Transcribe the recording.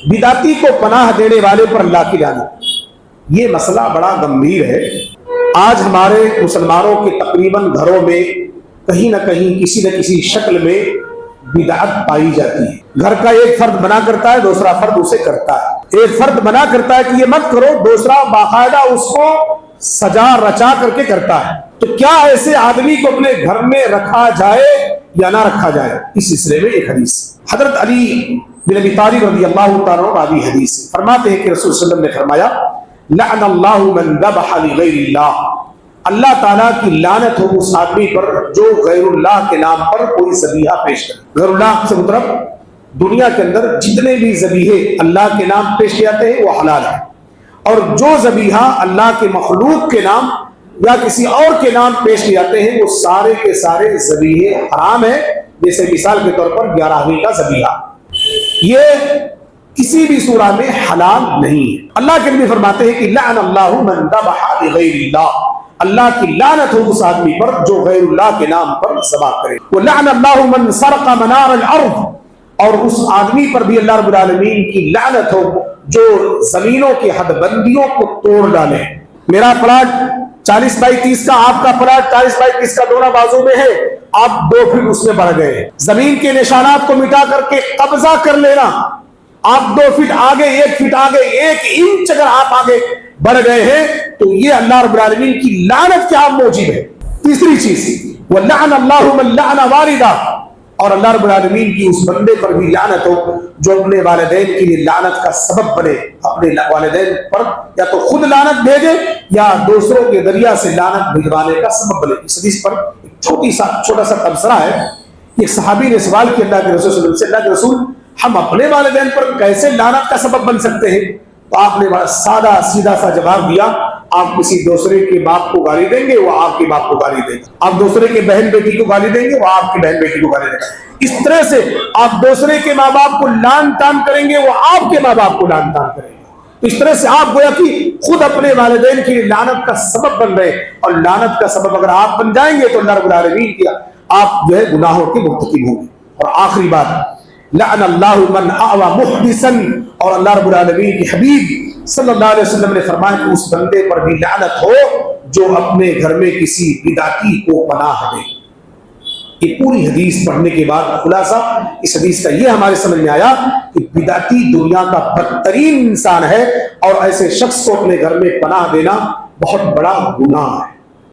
बिदाती को पनाह देने वाले पर अल्लाह की लानत। ये मसला बड़ा गंभीर है। आज हमारे मुसलमानों के तकरीबन घरों में कहीं ना कहीं किसी न किसी शक्ल में बिदअत पाई जाती है। घर का एक फर्द मना करता है, दूसरा फर्द उसे करता है। एक फर्द मना करता है कि ये मत करो, दूसरा बाकायदा उसको सजा रचा करके करता है। तो क्या ऐसे आदमी को अपने घर में रखा जाए या ना रखा जाए? इस सिलसिले में एक हदीस हजरत अली बिन अबी तालिब रज़ियल्लाहु तआला अन्हु हदीस फरमाते हैं कि रसूल सल्लल्लाहु अलैहि वसल्लम ने फरमाया, लअनल्लाहु मन ज़बह लिग़ैरिल्लाह, अल्लाह ताला की लानत हो उस आदमी पर जो गैरुल्लाह के नाम पर कोई ज़बीहा पेश करे। गैरुल्लाह से मतलब दुनिया के अंदर जितने भी ज़बीहे अल्लाह के नाम पेश किए जाते हैं वो हलाल है, और जो ज़बीहा अल्लाह के मखलूक के नाम या किसी और के नाम पेश किए जाते हैं वो सारे के सारे ज़बीहे हराम है। जैसे मिसाल के तौर पर 11वीं का ज़बीहा, ये किसी भी सूरह में हलाल नहीं है। अल्लाह के नबी फरमाते हैं कि लअनल्लाहु मन ज़बह लिग़ैरिल्लाह, अल्लाह की लानत हो उस आदमी पर जो गैरुल्लाह के नाम पर ज़बह करे। वो लअनल्लाहु मन सरक़ मनार अल-अर्ज़, और उस आदमी पर भी अल्लाह रब्बुल आलमीन की लानत हो जो जमीनों की हदबंदियों को तोड़ डाले। मेरा प्लाट 40 बाई 30 का, आपका प्लाट 40 बाई 30 का दोनों बाजू में है, आप 2 फीट उसमें बढ़ गए। जमीन के निशानात को मिटा करके कब्जा कर लेना, आप 2 फीट आगे, 1 फीट आगे, 1 इंच अगर आप आगे बढ़ गए हैं तो ये अल्लाह रब्बुल आलमीन की लानत क्या मौजूद है। तीसरी चीज, वल्लअनल्लाहु मन लअन वालिदा, और अल्लाह रब्बुल आलमीन की उस बंदे पर भी लानत हो जो अपने वालिदैन के लिए लानत का सबब बने। अपने वालिदैन पर या तो खुद लानत भेजे या दूसरों के जरिया से लानत भिजवाने का सबब बने। इस हदीस पर छोटा सा तबसरा है। एक सहाबी ने सवाल किया अल्लाह के रसूल से, अल्लाह के रसूल हम अपने वालिदैन पर कैसे लानत का सबब बन सकते हैं? तो आपने बड़ा सादा सीधा सा जवाब दिया, आप किसी दूसरे के बाप को गाली देंगे वो आपके बाप को गाली देगा, आप दूसरे के बहन बेटी को गाली देंगे वो आपकी बहन बेटी को गाली देगा। इस तरह से आप दूसरे के माँ बाप को लान तान करेंगे वो आपके माँ बाप को लान तान करेंगे। तो इस तरह से आप गोया कि खुद अपने वालिदैन के लिए लानत का सबब बन रहे, और लानत का सबब अगर आप बन जाएंगे तो अल्लाह रब्बुल आलमीन की आप जो है गुनाहों के मुर्तकिब होंगे। और आखिरी बात, लअनल्लाहु मन आवा मुहदिसन, और अल्लाह रब्बुल आलमीन के हबीब सल्लल्लाहु अलैहि वसल्लम ने फरमाया कि उस बंदे पर भी लानत हो जो अपने घर में किसी बिदाती को पनाह दे। ये पूरी हदीस पढ़ने के बाद खुलासा इस हदीस का ये हमारे समझ में आया कि बिदाती दुनिया का बदतरीन इंसान है, और ऐसे शख्स को अपने घर में पनाह देना बहुत बड़ा गुनाह है।